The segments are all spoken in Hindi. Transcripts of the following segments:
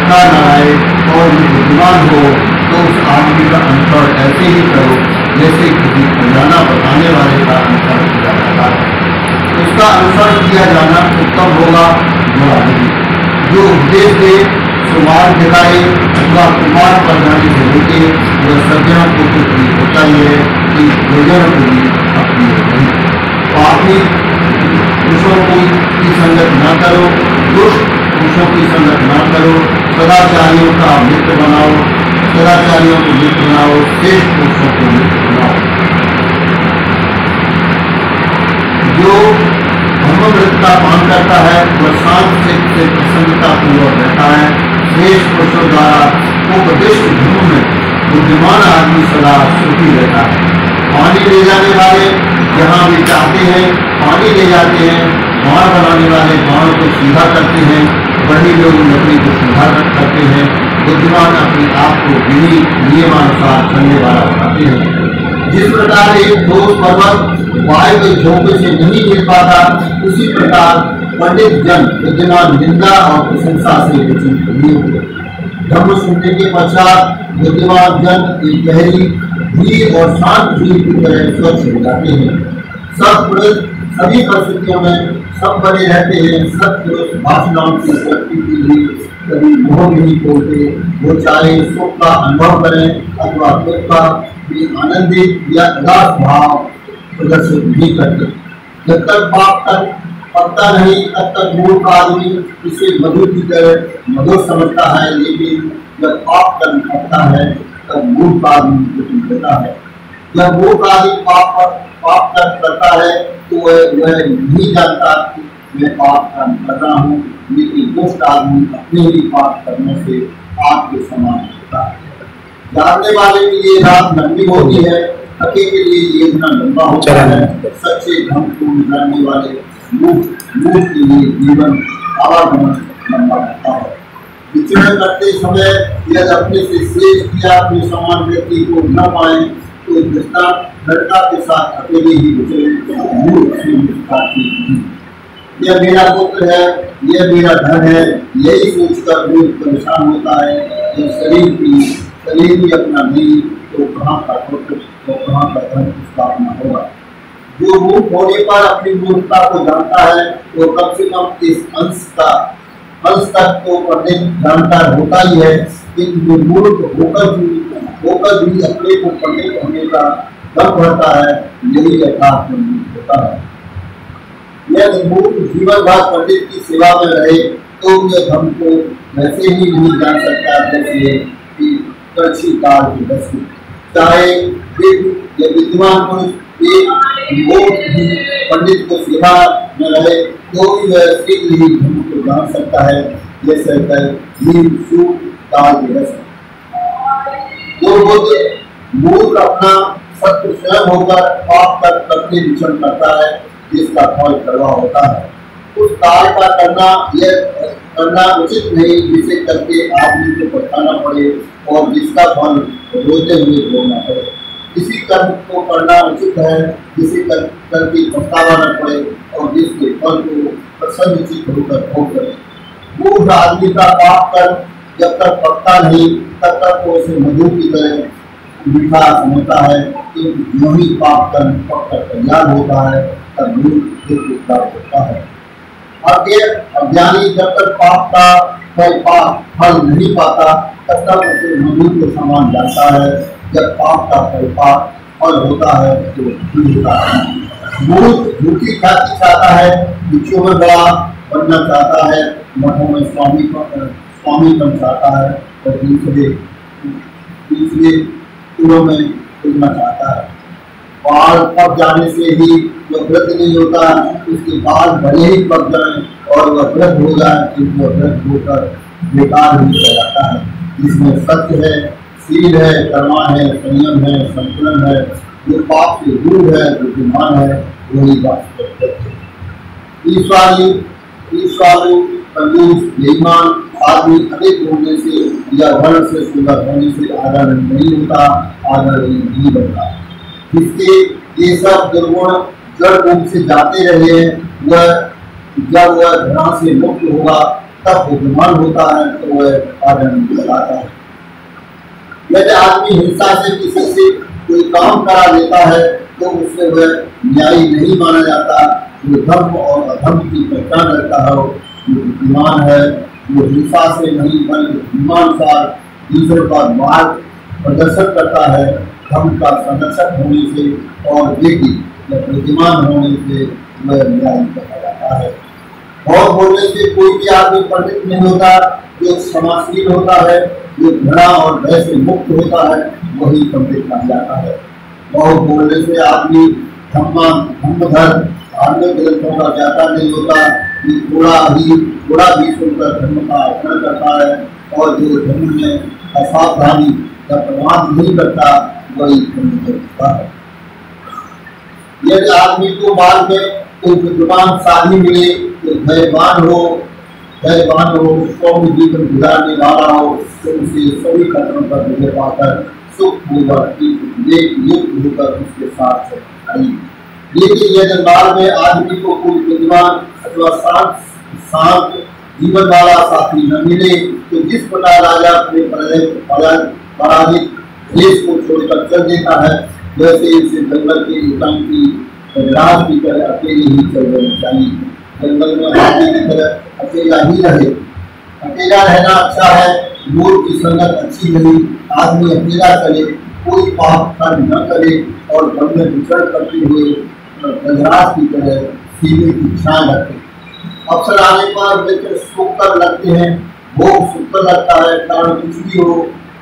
देखा न आए और बुद्धिमान हो तो उस आदमी का अनुसरण ऐसे ही करो जैसे किसी खजाना बताने वाले का अनुसरण किया जाता है। उसका अनुसरण किया जाना तो तब होगा जो आदमी जो उपदेश दे सुमार्ग दिखाए अथवा कुमार पर जाने से रोके वह सज्जनों को कुछ भी होता ही है कि भोजन को भी अपनी नहीं। पापी पुरुषों की संगत न करो, दुष्ट पुरुषों की संगत न करो, सदाचारियों का मित्र बनाओ, सदाचारियों को मित्र बनाओ, श्रेष्ठ पुरुषों को मित्र बनाओ। जो धर्मव्रत का पान करता है वह शांत से प्रसन्नता पूर्वक रहता है। श्रेष्ठ पुरुषों द्वारा उपदिष्ट धर्म में बुद्धिमान आदमी सदा सुखी रहता है। पानी ले जाने वाले जहाँ भी चाहते हैं पानी ले जाते हैं, बाण बनाने वाले बाण को सीधा करते हैं, वही लोग लकड़ी को सीधा करते हैं। बुद्धिमान अपने आप को विधि नियमानुसार चलने वाला बनाते हैं। जिस प्रकार एक ठोस पर्वत वायु के झोंके से नहीं गिर पाता, उसी प्रकार पंडित जन बुद्धिमान निंदा और प्रशंसा से विचलित नहीं होते। धर्म सुनने के पश्चात बुद्धिमान जन एक गहरी धीर और शांत झील की तरह स्वच्छ हो जाते हैं। सभी परिस्थितियों में सब बने रहते हैं। सत्पुरुष भाषणाओं की शक्ति के लिए कभी मुंह नहीं खोलते। वो चाहे सुख का अनुभव करें अथवा दुख का भी आनंदित या उदास भाव प्रदर्शित नहीं करते। जब तक पाप तक पकता नहीं तब तक मूर्ख आदमी इसे मधु की तरह मधुर समझता है, लेकिन जब पाप कर्म करता है तब मूर्ख आदमी दुखी होता है। जब मूर्ख आदमी पाप कर्म करता है तो वह नहीं जानता कि मैं पाप कर्म कर रहा हूँ, लेकिन दुष्ट आदमी अपने ही पाप करने से आग के समान होता है। जानने वाले के लिए रात लंबी होती है, थके के लिए ये दिन लंबा होता है। सच्चे धर्म को जानने वाले मूर्ख के लिए जीवन आवागमन लंबा रहता है। विचरण करते समय यदि अपने से श्रेष्ठ या अपने समान व्यक्ति को न पाए तो दृढ़ता के साथ अकेले ही यह मेरा पुत्र है, यह मेरा धन है, यही सोचकर मूर्ख परेशान होता है। जब शरीर भी अपना नहीं तो कहाँ का पुत्र तो कहाँ का धन स्थापना होगा। जो मूर्ख होने पर अपनी मूर्खता को जानता है वो कम से कम इस अंश तक तो पंडित जानकार होता ही है, लेकिन मूर्ख होकर भी अपने को पंडित होने का दम भरता है, यही यथार्थ होता है। यदि मूर्ख जीवन भर पंडित की सेवा में रहे तो यह धर्म को वैसे ही नहीं जान सकता जैसे कि कड़छी तार की वस्तु। चाहे विद्वान पुरुष भी पंडित को सेवा में रहे तो भी वह शीघ्र ही धर्म को जान सकता है, जैसे तार की वस्तु। मूर्ख अपना सत्य स्वयं होकर पाप करके विचरण करता है, जिसका फल कड़वा होता है। उस कार्य का करना उचित नहीं जिसे करके आदमी को पछताना पड़े और जिसका फल रोते हुए भोगना पड़े। किसी कर्म को करना उचित है जिसे करके पछतावा न पड़े और जिसके फल को प्रसन्न चित्त होकर भोग करे। मूर्ख आदमी का पाप कर्म जब तक पकता नहीं तब तक वो उसे मधु की तरह मीठा समझता है, क्योंकि जो ही पाप कर्म पककर तैयार होता है तब मूर्ख दुख प्राप्त होता है। अज्ञानी जब तक पाप का फल नहीं पाता तब तक उसे मधु के समान जाता है। जब पाप का फल होता है तो दुख होता है। मूर्ख झूठी ख्याति चाहता है, भिक्षु में बड़ा बनना चाहता है, मठों में स्वामी बन चाहता है और दूसरे कुलों में घुसना चाहता है। बाल पक जाने से ही वह वृद्ध नहीं होता, उसके बाल भले ही पक जाए और वह वृद्ध हो जाए किंतु वह वृद्ध होकर बेकार ही रह जाता है। जिसमें सत्य है, शील है, कर्मा है, संयम है, संतुलन है, जो पाप से दूर है, बुद्धिमान है, वही वास्तविक है। ईर्ष्यालु, कंजूस, बेईमान आदमी अधिक होने से या वर्ण से सुंदर होने से आदरणीय नहीं होता, आदरणीय नहीं बनता। जिसके ये सब दुर्गुण जड़ रूप से जाते रहे वह जब वह घृणा से मुक्त होगा तब बुद्धिमान होता है तो वह कारण चलाता है। यदि आदमी हिंसा से किसी से कोई काम करा लेता है तो उससे वह न्यायी नहीं माना जाता। जो धर्म और अधर्म की पहचान रखता है वो बुद्धिमान है। वो हिंसा से नहीं बल्कि धर्मानुसार दूसरों का मार्ग प्रदर्शन करता है। धर्म का संरक्षक होने से और व्यक्ति बुद्धिमान होने से वह न्यायी कहा जाता है। बहुत बोलने से कोई भी आदमी पंडित नहीं होता। जो क्षमाशील होता है, जो घृणा और भय से मुक्त होता है, वही पंडित कहा जाता है। बहुत बोलने से आदमी धर्मधर धार्मिक ग्रंथों का ज्ञाता नहीं होता। ये थोड़ा भी सुनकर धर्म का आचरण करता है और जो धर्म में असावधानी या प्रमाद नहीं करता वही धर्म होता है। यदि आदमी को बाद में कोई विद्वान साथी मिले तो धैर्यवान हो, सौम्य जीवन गुजारने वाला हो तो उसे सभी खतरों पर विजय पाकर सुखपूर्वक युक्त होकर उसके साथ आई। लेकिन यदि बाद में आदमी को कोई विद्वान अथवा शांत जीवन वाला साथी न मिले तो जिस प्रकार राजा अपने पराजित देश को छोड़कर चल देता है, वैसे इसे जंगल के एकांकी राज की तरह अकेले ही चल जाना चाहिए। जंगल में हाथी की तरह अकेला ही रहे। अकेला रहना अच्छा है, लोग की संगत अच्छी नहीं। आदमी अकेला चले, कोई पाप कर्म न करे और वन में विचरण करते हुए गजराज की तरह सीने की ख्याल रखे। अवसर आने पर मित्र सुखकर लगते हैं, भोग सुखकर लगता है। कारण कुछ भी हो,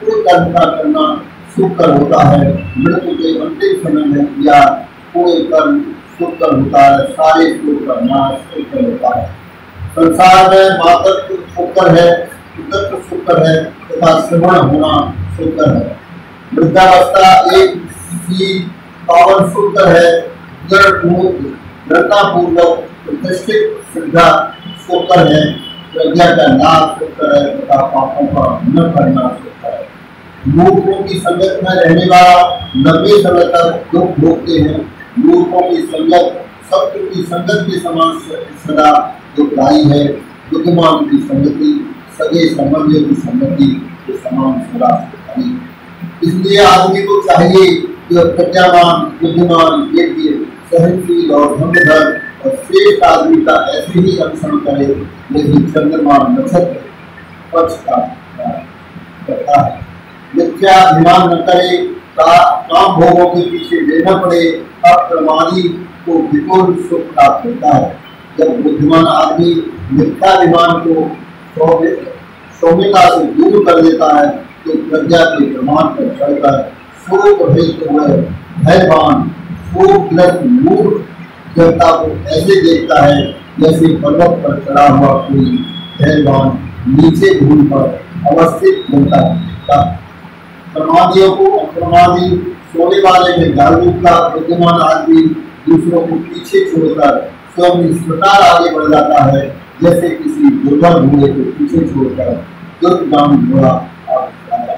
कोई कर्म का करना सुखकर होता है। मृत्यु के अंतिम समय में या कोई कर्म सुखकर होता है। सारे सुख का नाश सुखकर होता है। संसार में मातृत्व सुखकर है, पितृत्व सुखकर है तथा श्रवण होना सुखकर है। वृद्धावस्था एक पावन सुखकर है। दृढ़तापूर्वक प्रतिष्ठित श्रद्धा सुखकर है। प्रज्ञा का लाभ सुखकर है तथा पापों का न करना सुखकर है। मूर्खों की संगत में रहने वाला लंबे समय तक दुख भोगते हैं। मूर्खों की संगत सत्य की संगत के समान सदा दुखदायी है। बुद्धिमान की संगति सगे संबंधियों की संगति के समान सदा सुखदायी है। इसलिए आदमी को चाहिए कि प्रज्ञावान, बुद्धिमान, योग्य, सहनशील और धर्मधर और श्रेष्ठ आदमी का ऐसे ही अनुसरण करे जैसे चंद्रमा नक्षत्र पक्ष का करता है। मिथ्याभिमान न करे, काम भोगों के पीछे लेना पड़े। अप्रमादी को विपुल सुख प्राप्त होता है। जब बुद्धिमान आदमी मिथ्याभिमान को सौम्यता से दूर कर देता है तो प्रज्ञा के प्रमाण पर चढ़कर शोक रहित हुए धैर्यवान शोकग्रस्त मूर्ख जनता को ऐसे देखता है जैसे पर्वत पर चढ़ा हुआ कोई धैर्यवान नीचे भूमि पर अवस्थित होता है। प्रमादियों को अप्रमादी, सोने वाले में जागरूकता। बुद्धिमान आदमी दूसरों को पीछे छोड़कर स्वयं इस प्रकार आगे बढ़ जाता है जैसे किसी दुर्बल घोड़े को पीछे छोड़कर दुर्गामी घोड़ा आगे बढ़ जाता है।